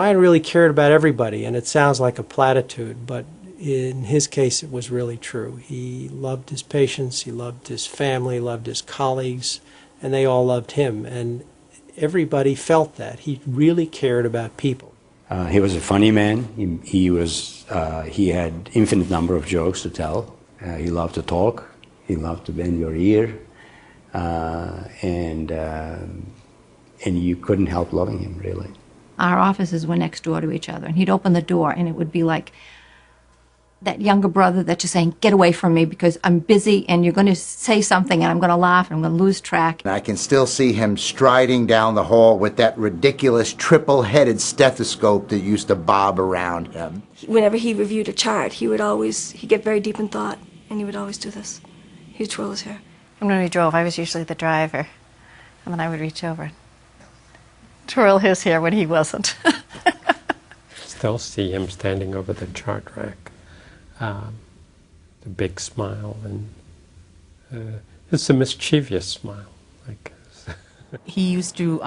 Brian really cared about everybody, and it sounds like a platitude, but in his case it was really true. He loved his patients, he loved his family, loved his colleagues, and they all loved him, and everybody felt that. He really cared about people. He was a funny man. He had infinite number of jokes to tell. He loved to talk. He loved to bend your ear, and you couldn't help loving him, really. Our offices were next door to each other, and he'd open the door, and it would be like that younger brother that you're saying, get away from me because I'm busy, and you're going to say something, and I'm going to laugh, and I'm going to lose track. And I can still see him striding down the hall with that ridiculous triple-headed stethoscope that used to bob around him. Whenever he reviewed a chart, he'd get very deep in thought, and he would always do this. He'd twirl his hair. And when we drove, I was usually the driver, and then I would reach over and twirl his hair when he wasn't. Still see him standing over the chart rack. The big smile, and it's a mischievous smile. He used to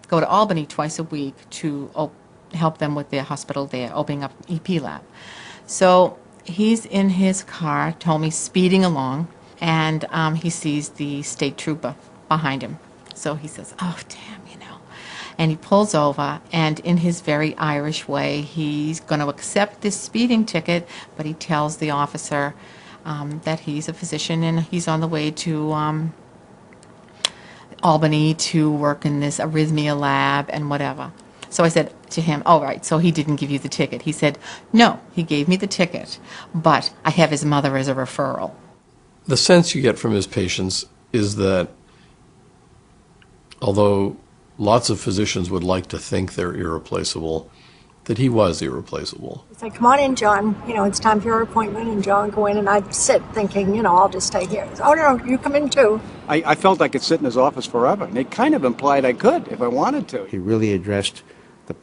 go to Albany twice a week to help them with their hospital there, opening up EP lab. So he's in his car, told me, speeding along, and he sees the state trooper behind him. So he says, oh, damn, you know. And he pulls over, and in his very Irish way, he's going to accept this speeding ticket, but he tells the officer that he's a physician and he's on the way to Albany to work in this arrhythmia lab and whatever. So I said to him, all right, so he didn't give you the ticket. He said, no, he gave me the ticket, but I have his mother as a referral. The sense you get from his patients is that although lots of physicians would like to think they're irreplaceable, that he was irreplaceable. He'd say, come on in, John. You know, it's time for your appointment. And John would go in, and I'd sit thinking, you know, I'll just stay here. Oh, no, you come in too. I felt I could sit in his office forever, and it kind of implied I could if I wanted to. He really addressed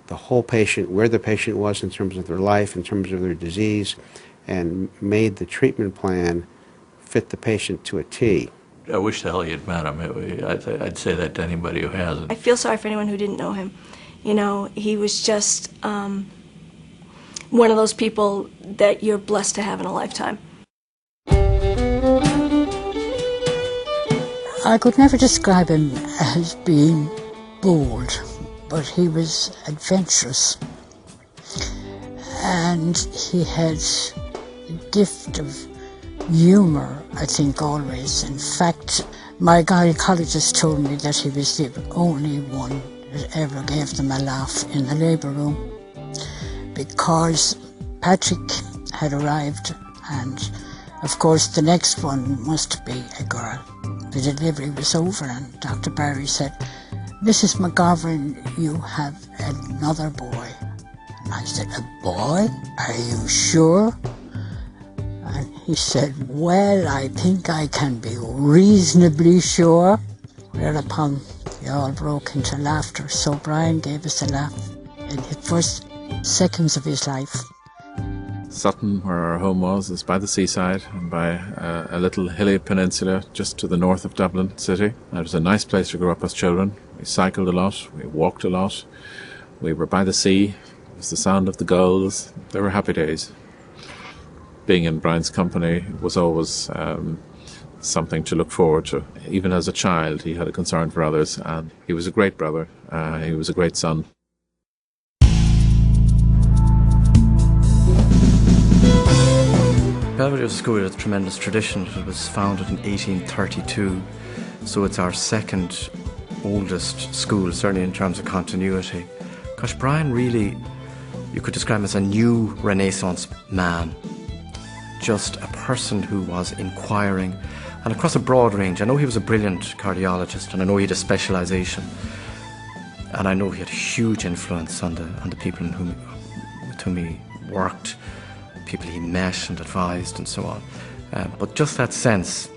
the whole patient, where the patient was in terms of their life, in terms of their disease, and made the treatment plan fit the patient to a T. I wish the hell you'd met him. I'd say that to anybody who hasn't. I feel sorry for anyone who didn't know him. You know, he was just one of those people that you're blessed to have in a lifetime. I could never describe him as being bold, but he was adventurous. And he had a gift of humour, I think, always. In fact, my gynaecologist told me that he was the only one that ever gave them a laugh in the labour room, because Patrick had arrived, and of course the next one must be a girl. The delivery was over, and Dr. Barry said, Mrs. McGovern, you have another boy. And I said, a boy? Are you sure? And he said, well, I think I can be reasonably sure. Whereupon they all broke into laughter, so Brian gave us a laugh in the first seconds of his life. Sutton, where our home was, is by the seaside and by a little hilly peninsula just to the north of Dublin city. It was a nice place to grow up as children. We cycled a lot, we walked a lot, we were by the sea. It was the sound of the gulls. They were happy days. Being in Brian's company was always something to look forward to. Even as a child, he had a concern for others, and he was a great brother. He was a great son. Belvedere School has a tremendous tradition. It was founded in 1832, so it's our second oldest school, certainly in terms of continuity. Gosh, Brian really, you could describe him as a new Renaissance man. Just a person who was inquiring, and across a broad range. I know he was a brilliant cardiologist, and I know he had a specialisation, and I know he had a huge influence on the people with whom he worked, people he met and advised and so on. But just that sense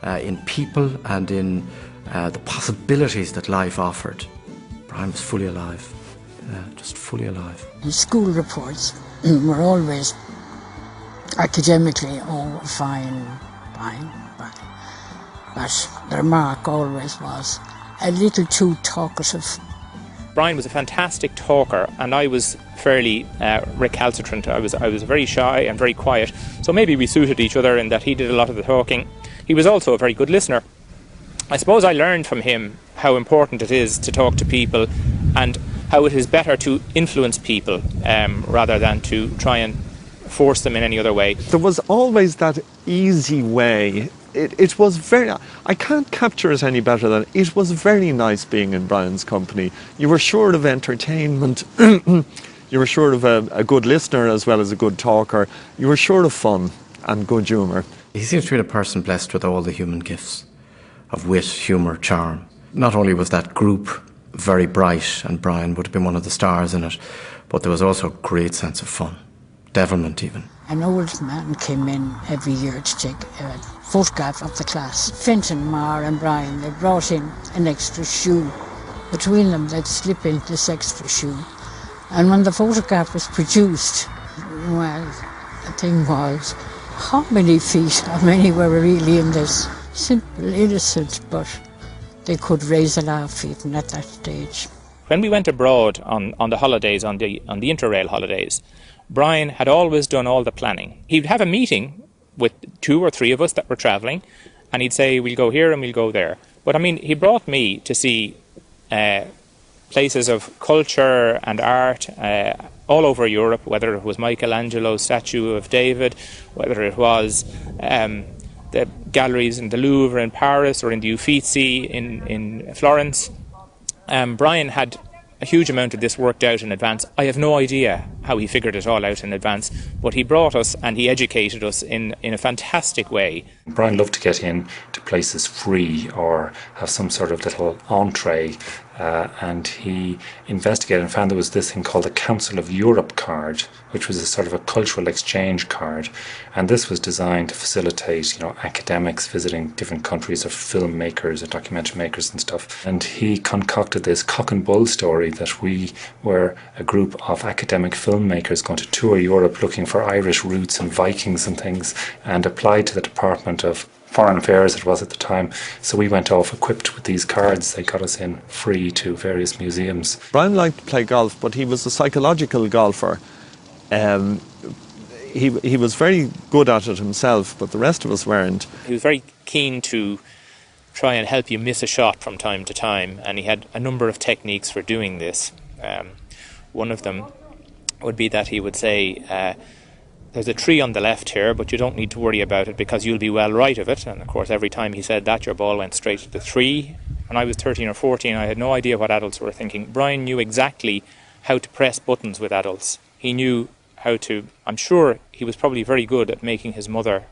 in people and in the possibilities that life offered. Brian was fully alive, just fully alive. His school reports were always academically, fine. But the remark always was a little too talkative. Brian was a fantastic talker, and I was fairly recalcitrant. I was very shy and very quiet, so maybe we suited each other in that he did a lot of the talking. He was also a very good listener. I suppose I learned from him how important it is to talk to people and how it is better to influence people rather than to try and force them in any other way. There was always that easy way. It was very, I can't capture it any better than, it was very nice being in Brian's company. You were sure of entertainment, you were sure of a good listener as well as a good talker, you were sure of fun and good humour. He seems to be a person blessed with all the human gifts of wit, humour, charm. Not only was that group very bright, and Brian would have been one of the stars in it, but there was also a great sense of fun, devilment even. An old man came in every year to take a photograph of the class. Fenton, Marr and Brian, they brought in an extra shoe. Between them, they'd slip in this extra shoe. And when the photograph was produced, well, the thing was, how many feet, how many were really in this? Simple, innocent, but they could raise a laugh even at that stage. When we went abroad on the holidays, on the Interrail holidays, Brian had always done all the planning. He'd have a meeting with 2 or 3 of us that were travelling, and he'd say, we'll go here and we'll go there. But I mean, he brought me to see places of culture and art all over Europe, whether it was Michelangelo's statue of David, whether it was the galleries in the Louvre in Paris or in the Uffizi in Florence. Brian had a huge amount of this worked out in advance. I have no idea how he figured it all out in advance, but he brought us and he educated us in a fantastic way. Brian loved to get in to places free or have some sort of little entree, and he investigated and found there was this thing called the Council of Europe card, which was a sort of a cultural exchange card, and this was designed to facilitate, academics visiting different countries, or filmmakers or documentary makers and stuff. And he concocted this cock and bull story that we were a group of academic filmmakers going to tour Europe looking for Irish roots and Vikings and things, and applied to the Department of Foreign Affairs it was at the time. So we went off equipped with these cards. They got us in free to various museums. Brian liked to play golf, but he was a psychological golfer. He was very good at it himself, but the rest of us weren't. He was very keen to try and help you miss a shot from time to time, and he had a number of techniques for doing this. One of them would be that he would say, there's a tree on the left here, but you don't need to worry about it because you'll be well right of it. And of course, every time he said that, your ball went straight to the tree. When I was 13 or 14, I had no idea what adults were thinking. Brian knew exactly how to press buttons with adults. He knew how to, I'm sure he was probably very good at making his mother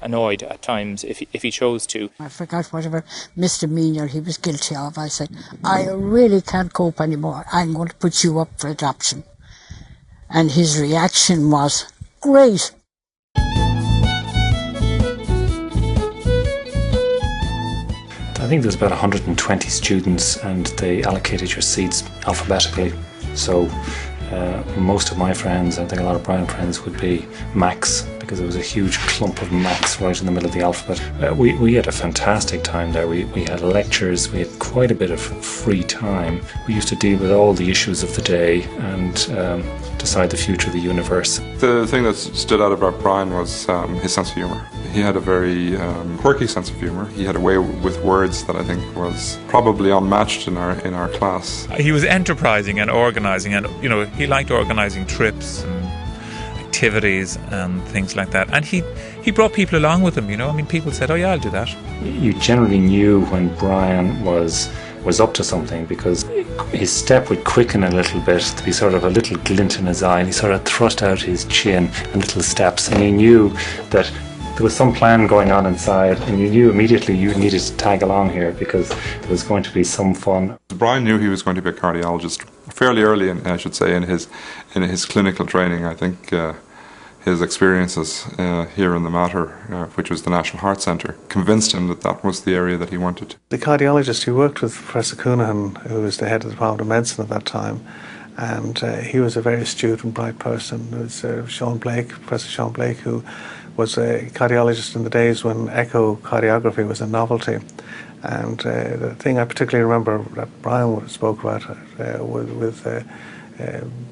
annoyed at times if he chose to. I forgot whatever misdemeanor he was guilty of. I said, I really can't cope anymore. I'm going to put you up for adoption. And his reaction was, great. I think there's about 120 students, and they allocated your seats alphabetically. So most of my friends, I think a lot of Brian friends, would be Macs, because there was a huge clump of Macs right in the middle of the alphabet. We had a fantastic time there. We had lectures, we had quite a bit of free time. We used to deal with all the issues of the day and decide the future of the universe. The thing that stood out about Brian was his sense of humour. He had a very quirky sense of humour. He had a way with words that I think was probably unmatched in our class. He was enterprising and organising, and he liked organising trips and activities and things like that. And he brought people along with him. People said, "Oh yeah, I'll do that." You generally knew when Brian was up to something because his step would quicken a little bit. There'd be sort of a little glint in his eye, and he sort of thrust out his chin and little steps, and you knew that there was some plan going on inside, and you knew immediately you needed to tag along here because there was going to be some fun. Brian knew he was going to be a cardiologist fairly early, in his clinical training. I think his experiences here in the Mater, which was the National Heart Centre, convinced him that was the area that he wanted. The cardiologist who worked with Professor Coonahan, who was the head of the Department of Medicine at that time, and he was a very astute and bright person. It was Professor Sean Blake, who was a cardiologist in the days when echocardiography was a novelty. And the thing I particularly remember that Brian spoke about with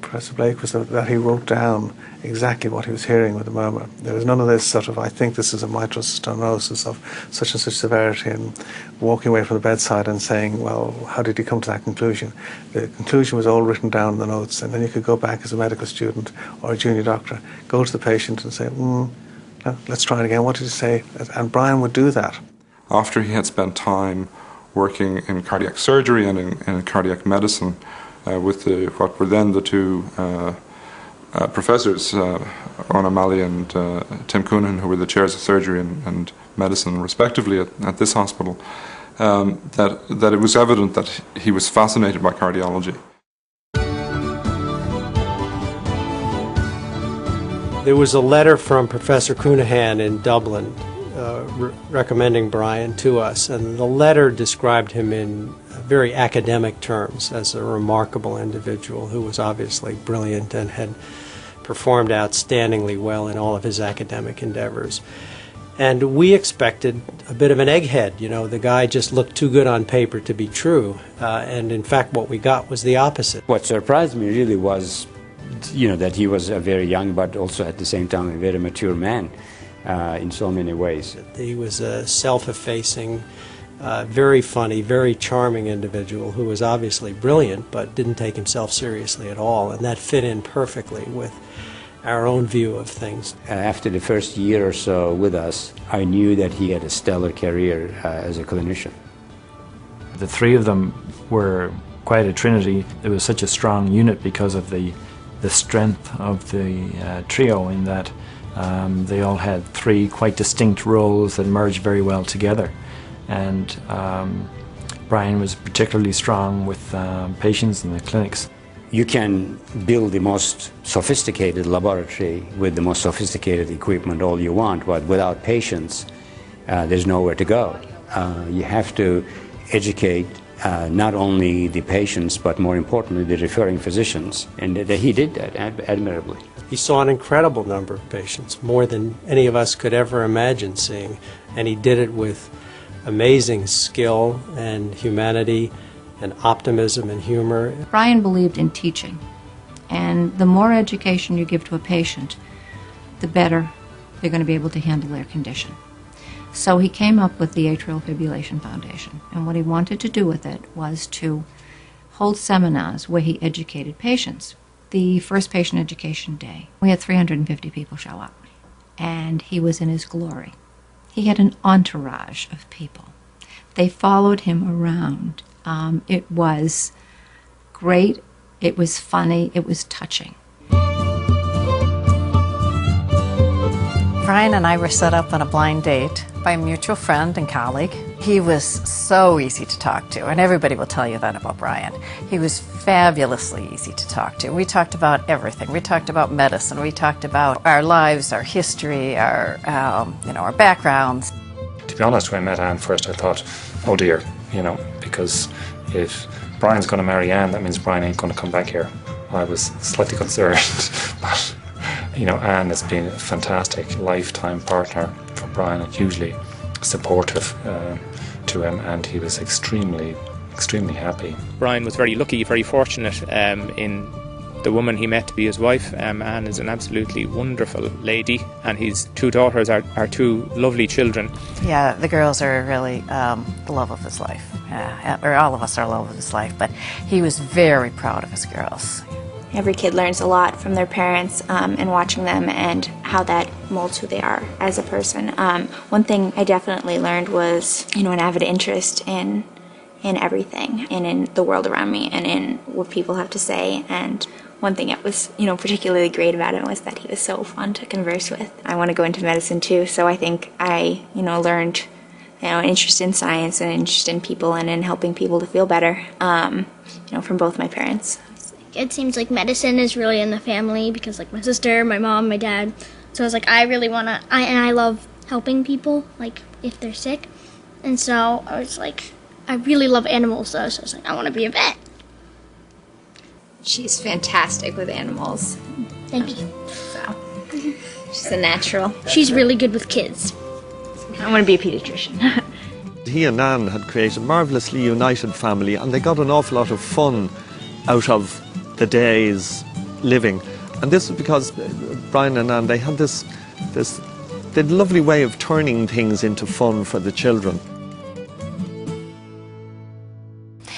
Professor Blake was that he wrote down exactly what he was hearing with the murmur. There was none of this sort of, I think this is a mitral stenosis of such and such severity, and walking away from the bedside and saying, well, how did you come to that conclusion? The conclusion was all written down in the notes, and then you could go back as a medical student or a junior doctor, go to the patient and say, no, let's try it again, what did you say? And Brian would do that. After he had spent time working in cardiac surgery and in cardiac medicine, with what were then the two professors, Owen O'Malley and Tim Coonan, who were the chairs of surgery and medicine respectively at this hospital, that it was evident that he was fascinated by cardiology. There was a letter from Professor Coonahan in Dublin recommending Brian to us, and the letter described him in very academic terms as a remarkable individual who was obviously brilliant and had performed outstandingly well in all of his academic endeavors. And we expected a bit of an egghead, you know, the guy just looked too good on paper to be true, and in fact what we got was the opposite. What surprised me really was, you know, that he was a very young but also at the same time a very mature man in so many ways. He was a self-effacing, very funny, very charming individual who was obviously brilliant but didn't take himself seriously at all, and that fit in perfectly with our own view of things. After the first year or so with us, I knew that he had a stellar career as a clinician. The three of them were quite a trinity. It was such a strong unit because of the strength of the trio, in that they all had three quite distinct roles that merged very well together. And Brian was particularly strong with patients in the clinics. You can build the most sophisticated laboratory with the most sophisticated equipment all you want, but without patients, there's nowhere to go. You have to educate not only the patients, but more importantly, the referring physicians. And he did that admirably. He saw an incredible number of patients, more than any of us could ever imagine seeing, and he did it with amazing skill and humanity and optimism and humor. Brian believed in teaching, and the more education you give to a patient, the better they're going to be able to handle their condition. So he came up with the Atrial Fibrillation Foundation, and what he wanted to do with it was to hold seminars where he educated patients. The first patient education day, we had 350 people show up, and he was in his glory. He had an entourage of people. They followed him around. It was great, it was funny, it was touching. Brian and I were set up on a blind date by a mutual friend and colleague. He was so easy to talk to, and everybody will tell you that about Brian. He was fabulously easy to talk to. We talked about everything. We talked about medicine. We talked about our lives, our history, our backgrounds. To be honest, when I met Anne first, I thought, oh dear, because if Brian's going to marry Anne, that means Brian ain't going to come back here. I was slightly concerned, but Anne has been a fantastic lifetime partner for Brian and hugely supportive to him, and he was extremely happy. Brian was very lucky, very fortunate in the woman he met to be his wife. Anne is an absolutely wonderful lady, and his two daughters are two lovely children. Yeah, the girls are really the love of his life. Or all of us are love of his life, but he was very proud of his girls. Every kid learns a lot from their parents and watching them and how that molds who they are as a person. One thing I definitely learned was, an avid interest in everything and in the world around me and in what people have to say. And one thing that was, particularly great about him was that he was so fun to converse with. I want to go into medicine too, so I think I, learned, an interest in science and an interest in people and in helping people to feel better, from both my parents. It seems like medicine is really in the family because, my sister, my mom, my dad. So I was like, I really want to, and I love helping people, if they're sick. And so I was like, I really love animals, though, so I was like, I want to be a vet. She's fantastic with animals. Thank you. So, she's a natural. She's really good with kids. I want to be a pediatrician. He and Anne had created a marvellously united family, and they got an awful lot of fun out of the days living. And this was because Brian and Anne, they had this lovely way of turning things into fun for the children.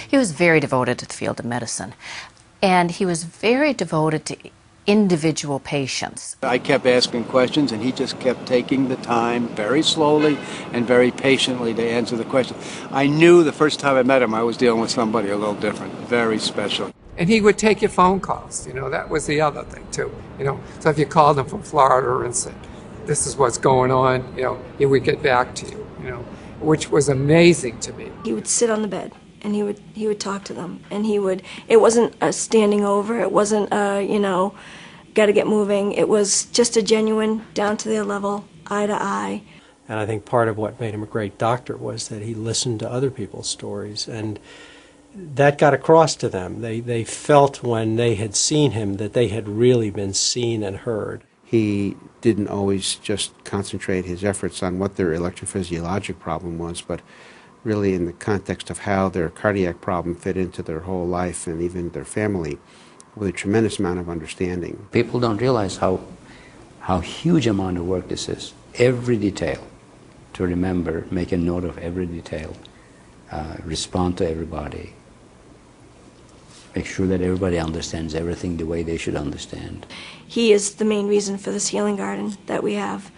He was very devoted to the field of medicine, and he was very devoted to individual patients. I kept asking questions, and he just kept taking the time very slowly and very patiently to answer the question. I knew the first time I met him I was dealing with somebody a little different, very special. And he would take your phone calls, that was the other thing too, So if you called him from Florida and said, this is what's going on, he would get back to you, which was amazing to me. He would sit on the bed and he would talk to them, and it wasn't a standing over, it wasn't a, gotta get moving. It was just a genuine, down to their level, eye to eye. And I think part of what made him a great doctor was that he listened to other people's stories, and that got across to them. They felt when they had seen him that they had really been seen and heard. He didn't always just concentrate his efforts on what their electrophysiologic problem was, but really in the context of how their cardiac problem fit into their whole life and even their family, with a tremendous amount of understanding. People don't realize how huge amount of work this is. Every detail, to remember, make a note of every detail, respond to everybody, make sure that everybody understands everything the way they should understand. He is the main reason for this healing garden that we have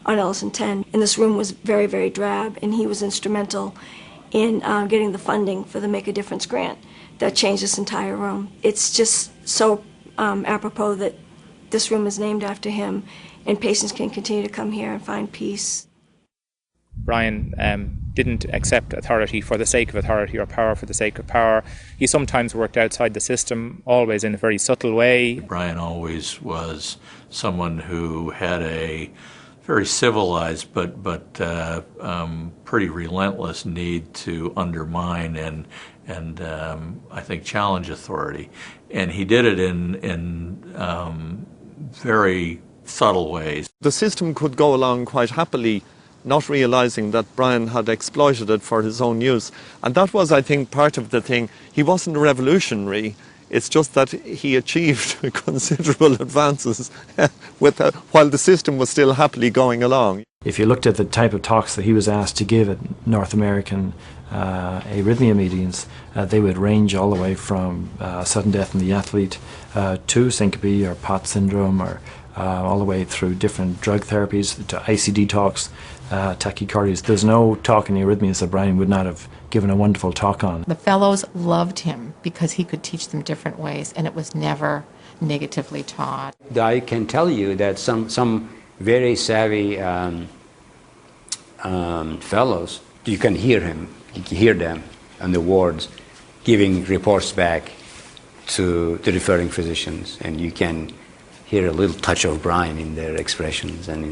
on Ellison 10. And this room was very, very drab, and he was instrumental in getting the funding for the Make a Difference grant that changed this entire room. It's just so apropos that this room is named after him, and patients can continue to come here and find peace. Brian didn't accept authority for the sake of authority or power for the sake of power. He sometimes worked outside the system, always in a very subtle way. Brian always was someone who had a very civilized but pretty relentless need to undermine and I think challenge authority, and he did it in very subtle ways. The system could go along quite happily, not realizing that Brian had exploited it for his own use, and that was, I think, part of the thing. He wasn't a revolutionary. It's just that he achieved considerable advances while the system was still happily going along. If you looked at the type of talks that he was asked to give at North American arrhythmia meetings, they would range all the way from sudden death in the athlete to syncope or POT syndrome, or all the way through different drug therapies to ICD talks, tachycardias. There's no talk in the arrhythmias that Brian would not have given a wonderful talk on. The fellows loved him because he could teach them different ways, and it was never negatively taught. I can tell you that some very savvy fellows, you can hear them on the wards giving reports back to the referring physicians, and you can hear a little touch of Brian in their expressions and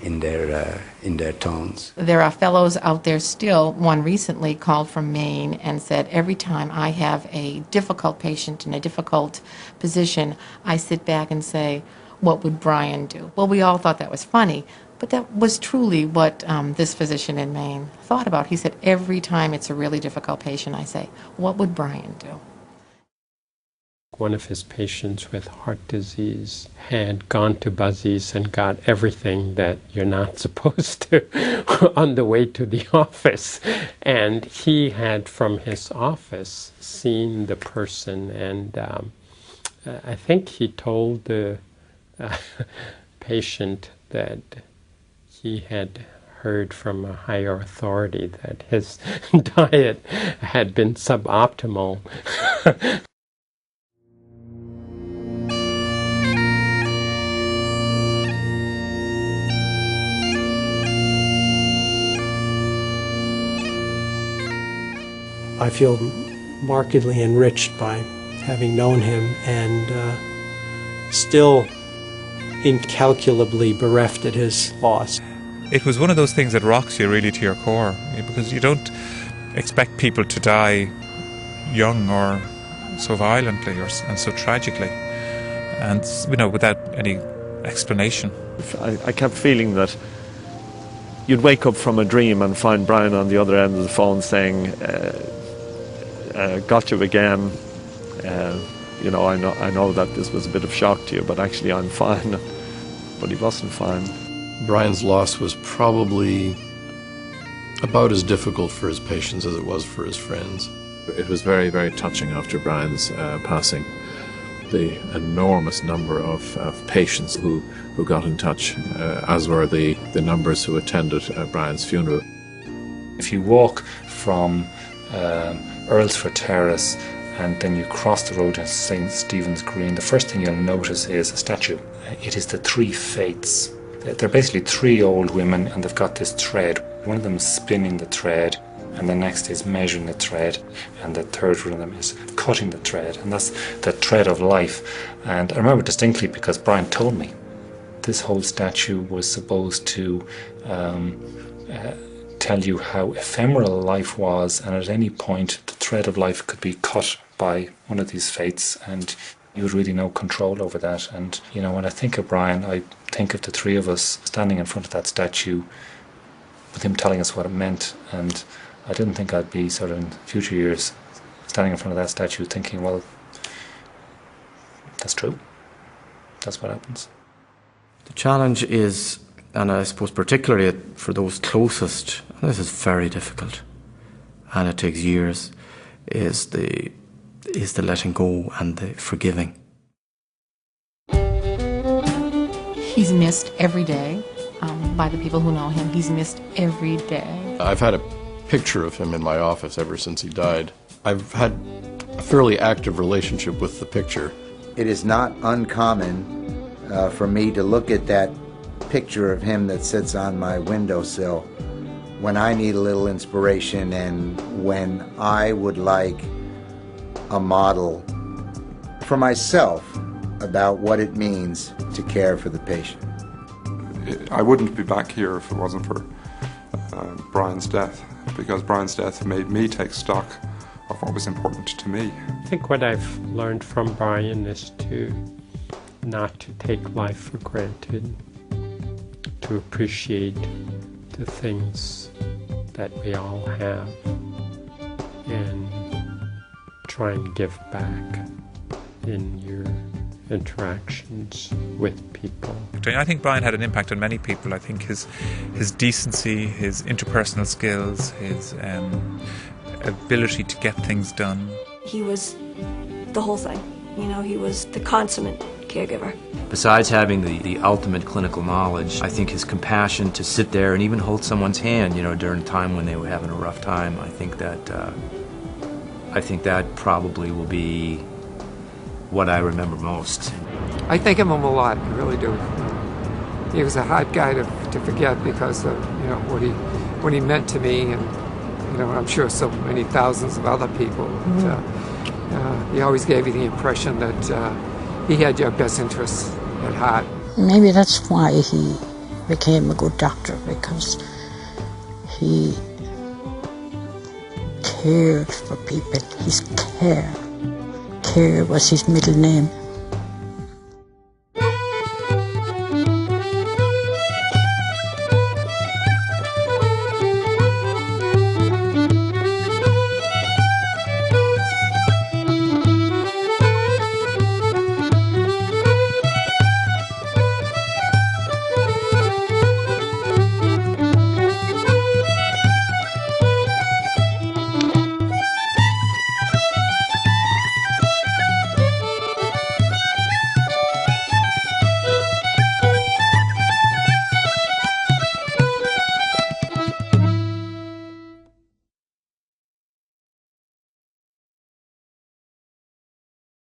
in their tones. There are fellows out there still. One recently called from Maine and said, every time I have a difficult patient in a difficult position, I sit back and say, what would Brian do? Well, we all thought that was funny, but that was truly what this physician in Maine thought about. He said, every time it's a really difficult patient, I say, what would Brian do? One of his patients with heart disease had gone to Buzzy's and got everything that you're not supposed to on the way to the office. And he had, from his office, seen the person, and I think he told the patient that he had heard from a higher authority that his diet had been suboptimal. I feel markedly enriched by having known him, and still incalculably bereft at his loss. It was one of those things that rocks you really to your core, because you don't expect people to die young or so violently and so tragically, and without any explanation. I kept feeling that you'd wake up from a dream and find Brian on the other end of the phone saying, got you again, you know, I know that this was a bit of shock to you, but actually I'm fine. But he wasn't fine. Brian's loss was probably about as difficult for his patients as it was for his friends. It was very, very touching after Brian's passing. The enormous number of patients who got in touch, as were the numbers who attended Brian's funeral. If you walk from Earlsford Terrace and then you cross the road to St. Stephen's Green, the first thing you'll notice is a statue. It is the three fates. They're basically three old women, and they've got this thread. One of them is spinning the thread, and the next is measuring the thread, and the third one of them is cutting the thread, and that's the thread of life. And I remember distinctly because Brian told me this whole statue was supposed to tell you how ephemeral life was, and at any point the thread of life could be cut by one of these fates, and you had really no control over that. And you know, when I think of Brian, I think of the three of us standing in front of that statue with him telling us what it meant, and I didn't think I'd be sort of in future years standing in front of that statue thinking, well, that's true, that's what happens. The challenge is, and I suppose particularly for those closest, and this is very difficult and it takes years, is the letting go and the forgiving. He's missed every day by the people who know him. He's missed every day. I've had a picture of him in my office ever since he died. I've had a fairly active relationship with the picture. It is not uncommon for me to look at that picture of him that sits on my windowsill when I need a little inspiration and when I would like a model for myself about what it means to care for the patient. I wouldn't be back here if it wasn't for Brian's death, because Brian's death made me take stock of what was important to me. I think what I've learned from Brian is not to take life for granted, to appreciate the things that we all have, and try and give back in your interactions with people. I think Brian had an impact on many people. I think his decency, his interpersonal skills, his ability to get things done. He was the whole thing. You know, he was the consummate caregiver. Besides having the ultimate clinical knowledge, I think his compassion to sit there and even hold someone's hand, you know, during a time when they were having a rough time, I think that probably will be what I remember most. I think of him a lot, I really do. He was a hard guy to forget because of, you know, what he meant to me, and you know, I'm sure so many thousands of other people. He always gave you the impression that he had your best interests at heart. Maybe that's why he became a good doctor, because he cared for people. His care was his middle name.